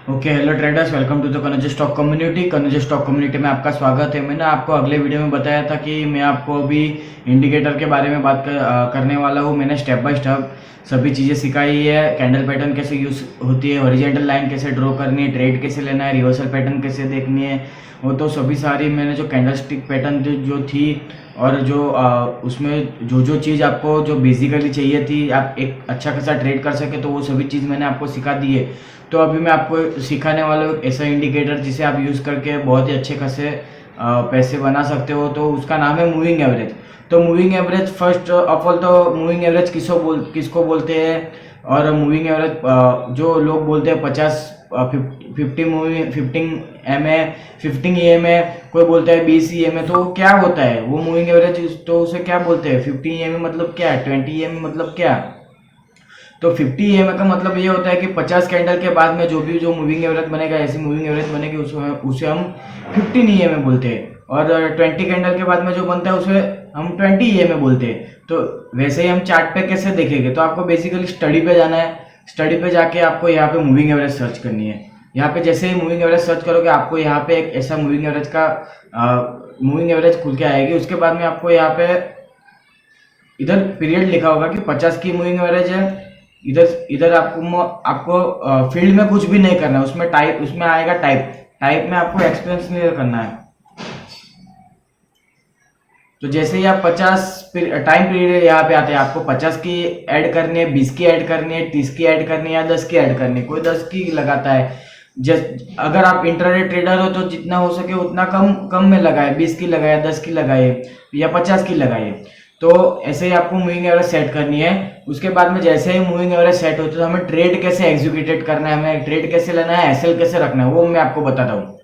Okay, hello traders, welcome to the Kanoj stock community. Kanoj stock community में आपका स्वागत है। मैंने आपको अगले वीडियो में बताया था कि मैं आपको अभी इंडिकेटर के बारे में करने वाला हूँ। मैंने स्टेप बाय स्टेप सभी चीज़ें सिखाई है। कैंडल पैटर्न कैसे यूज होती है, हॉरिजॉन्टल लाइन कैसे ड्रॉ करनी है, ट्रेड कैसे लेना है, रिवर्सल पैटर्न कैसे देखनी है, वो तो सभी सारी मैंने जो कैंडल स्टिक पैटर्न जो थी और जो उसमें जो जो चीज़ आपको जो बेसिकली चाहिए थी आप एक अच्छा खासा ट्रेड कर सके, तो वो सभी चीज़ मैंने आपको सिखा दी है। तो अभी मैं आपको सिखाने वाला हूँ ऐसा इंडिकेटर जिसे आप यूज़ करके बहुत ही अच्छे खासे पैसे बना सकते हो। तो उसका नाम है मूविंग एवरेज। तो moving average first of all, तो मूविंग एवरेज किसको बोलते हैं, और मूविंग एवरेज जो लोग बोलते हैं 50 50 मूविंग 15 EM है, कोई बोलता है 20 EM है। तो वो क्या होता है वो मूविंग एवरेज, तो उसे क्या बोलते हैं? 15 EM मतलब क्या है, 20 EM मतलब क्या? तो 50 EM का मतलब ये होता है कि 50 कैंडल के बाद में जो मूविंग एवरेज बनेगा, ऐसी मूविंग एवरेज बनेगी, उसे हम 15 EM बोलते हैं। और 20 कैंडल के बाद में जो बनता है उसे हम 20 EM बोलते हैं। तो वैसे ही हम चार्ट पे कैसे देखेंगे, तो आपको बेसिकली स्टडी पे जाना है। स्टडी पे जाके आपको यहाँ पे मूविंग एवरेज सर्च करनी है। यहाँ पे जैसे ही मूविंग एवरेज सर्च करोगे, आपको यहाँ पे एक ऐसा मूविंग एवरेज खुल के आएगी। उसके बाद में आपको यहाँ पे इधर पीरियड लिखा होगा कि 50 की मूविंग एवरेज है। इधर इधर आपको फील्ड में कुछ भी नहीं करना है। उसमें आएगा टाइप। टाइप में आपको एक्सपीरियंस क्लियर करना है। तो जैसे ही आप 50 टाइम पीरियड यहाँ पे आते हैं, आपको 50 की ऐड करनी है, 20 की ऐड करनी है, 30 की ऐड करनी है, या 10 की ऐड करनी है। कोई 10 की लगाता है। अगर आप इंट्राडे ट्रेडर हो तो जितना हो सके उतना कम कम में लगाए, 20 की लगाए, 10 की लगाए, या 50 की लगाइए। तो ऐसे ही आपको मूविंग एवरेज सेट करनी है। उसके बाद में जैसे ही मूविंग एवरेज सेट होती है, तो हमें ट्रेड कैसे एग्जीक्यूटेड करना है, हमें ट्रेड कैसे लेना है, एसएल कैसे रखना है, वो मैं आपको बताता हूँ।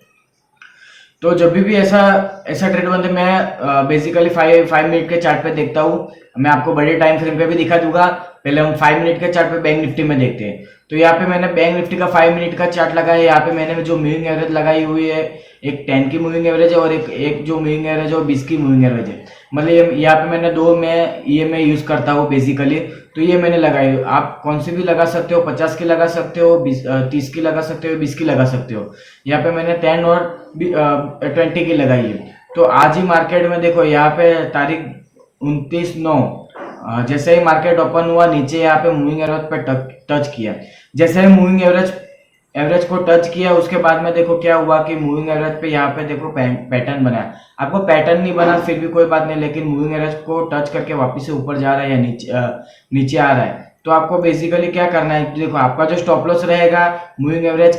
तो जब भी ऐसा ऐसा ट्रेड बनते, मैं बेसिकली 5 मिनट के चार्ट पे देखता हूँ। मैं आपको बड़े टाइम फ्रेम पे भी दिखा दूंगा। पहले हम 5 मिनट के चार्ट पे बैंक निफ्टी में देखते हैं। तो यहाँ पे मैंने बैंक निफ्टी का 5 मिनट का चार्ट लगाया है। यहाँ पे मैंने जो मूविंग एवरेज लगाई हुई है, एक 10 की मूविंग एवरेज है और एक जो मूविंग एवरेज है वो 20 की मूविंग एवरेज है। मतलब यहाँ पे मैंने दो में EMA यूज करता हूँ बेसिकली। तो ये मैंने लगाई। आप कौन सी भी लगा सकते हो, 50 की लगा सकते हो, 30 की लगा सकते हो, 20 की लगा सकते हो। यहाँ पे मैंने 10 और 20 की लगाई है। तो आज ही मार्केट में देखो, यहाँ पे तारीख 29/9, जैसे ही मार्केट ओपन हुआ, नीचे यहाँ पे मूविंग एवरेज पे टच किया। जैसे ही मूविंग एवरेज को टच किया, उसके बाद में देखो क्या हुआ कि मूविंग एवरेज पे यहाँ पे देखो पैटर्न बना। आपको पैटर्न नहीं बना फिर भी कोई बात नहीं, लेकिन मूविंग एवरेज को टच करके वापस से ऊपर जा रहा है या नीचे आ रहा है। तो आपको बेसिकली क्या करना है, देखो आपका जो स्टॉप लॉस रहेगा मूविंग एवरेज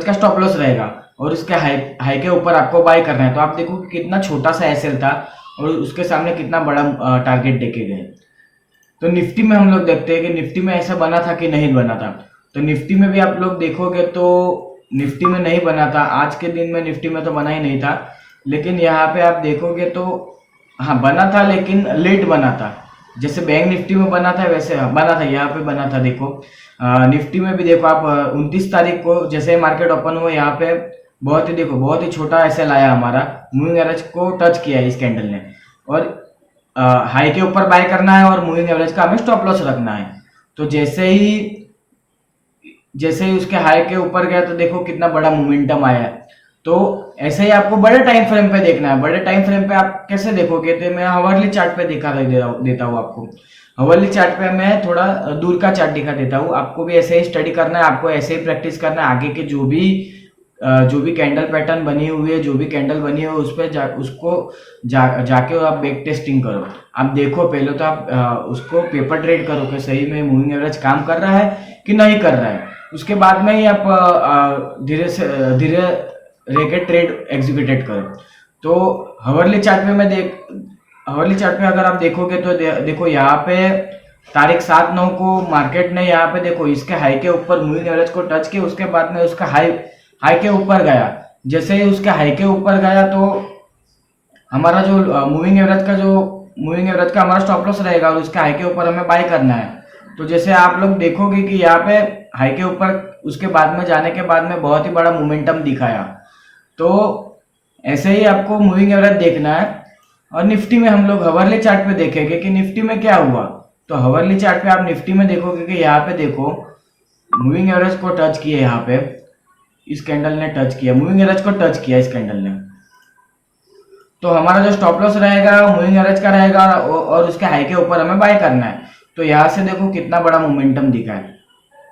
का स्टॉप लॉस रहेगा, और उसके हाई के ऊपर आपको बाय करना है। तो आप देखो कि कितना छोटा सा एसएल था और उसके सामने कितना बड़ा टारगेट देके गए। तो निफ्टी में हम लोग देखते हैं कि निफ्टी में ऐसा बना था कि नहीं बना था। तो निफ्टी में भी आप लोग देखोगे तो निफ्टी में नहीं बना था। आज के दिन में निफ्टी में तो बना ही नहीं था। लेकिन यहाँ पे आप देखोगे तो हाँ बना था, लेकिन लेट बना था। जैसे बैंक निफ्टी में बना था वैसे बना था, यहाँ पे बना था। देखो निफ्टी में भी देखो आप 29 तारीख को जैसे मार्केट ओपन हुआ, यहाँ पे बहुत ही छोटा एसएल आया हमारा, मूविंग एवरेज को टच किया है इस कैंडल ने। और हाई के ऊपर बाय करना है और मूविंग एवरेज का हमें स्टॉप लॉस रखना है। तो जैसे ही उसके हाई के ऊपर गया, तो देखो कितना बड़ा मोमेंटम आया है। तो ऐसे ही आपको बड़े टाइम फ्रेम पे देखना है। बड़े टाइम फ्रेम पे आप कैसे देखोगे, तो मैं हवरली चार्ट पे देता हूँ आपको। हवरली चार्ट पे मैं थोड़ा दूर का चार्ट दिखा देता हूँ। आपको भी ऐसे ही स्टडी करना है, आपको ऐसे ही प्रैक्टिस करना है। आगे के जो भी कैंडल पैटर्न बनी हुई है, जो भी कैंडल बनी हुई है, उस पर जाके आप बैक टेस्टिंग करो। आप देखो पहले तो आप उसको पेपर ट्रेड करो कि सही में मूविंग एवरेज काम कर रहा है कि नहीं कर रहा है। उसके बाद में ही आप धीरे रह के ट्रेड एग्जीक्यूटेड करो। तो हवरली चार्ट पे हवरली चार्ट पे अगर आप देखोगे तो देखो यहाँ पे तारीख 7/9 को मार्केट ने यहाँ पे देखो इसके हाई के ऊपर मूविंग एवरेज को टच किया। उसके बाद में उसका हाई के ऊपर गया। जैसे ही उसके हाई के ऊपर गया, तो हमारा जो मूविंग एवरेज का हमारा स्टॉप लॉस रहेगा, और उसके हाई के ऊपर हमें बाय करना है। तो जैसे आप लोग देखोगे कि यहाँ पे हाई के ऊपर उसके बाद में जाने के बाद में बहुत ही बड़ा मोमेंटम दिखाया। तो ऐसे ही आपको मूविंग एवरेज देखना है। और निफ्टी में हम लोग हवरली चार्ट पे देखेंगे कि निफ्टी में क्या हुआ। तो हवरली चार्ट पे आप निफ्टी में देखोगे कि यहाँ पे देखो, मूविंग एवरेज को टच किए यहाँ पे, इस कैंडल ने टच किया, मूविंग एवरेज को टच किया इस कैंडल ने, तो हमारा जो स्टॉप लॉस रहेगा मूविंग एवरेज का रहेगा और उसके हाई के ऊपर हमें बाय करना है। तो यहाँ से देखो कितना बड़ा मोमेंटम दिखा है,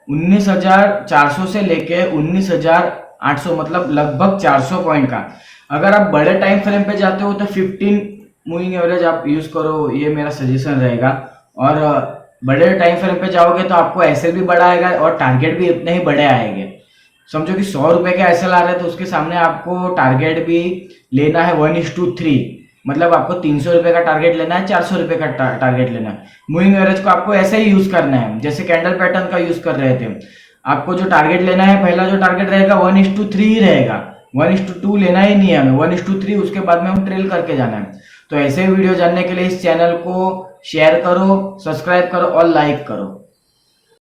19,400 से लेके 19,800, मतलब लगभग 400 पॉइंट का। अगर आप बड़े टाइम फ्रेम पे जाते हो तो 15 मूविंग एवरेज आप यूज करो, ये मेरा सजेशन रहेगा। और बड़े टाइम फ्रेम पे जाओगे तो आपको एसएल भी बड़ा आएगा और टारगेट भी उतने ही बड़े आएंगे। समझो कि 100 रुपए के एसएल आ रहे हैं तो उसके सामने आपको टारगेट भी लेना है 1:3, मतलब आपको 300 रुपए का टारगेट लेना है, 400 रुपए का टारगेट लेना है। मूविंग एवरेज को आपको ऐसे ही यूज करना है जैसे कैंडल पैटर्न का यूज कर रहे थे। आपको जो टारगेट लेना है, पहला जो टारगेट रहेगा 1:3 ही रहेगा, 1:2 लेना ही नहीं है हमें, 1:3, उसके बाद में हम ट्रेल करके जाना है। तो ऐसे वीडियो जानने के लिए इस चैनल को शेयर करो, सब्सक्राइब करो और लाइक करो।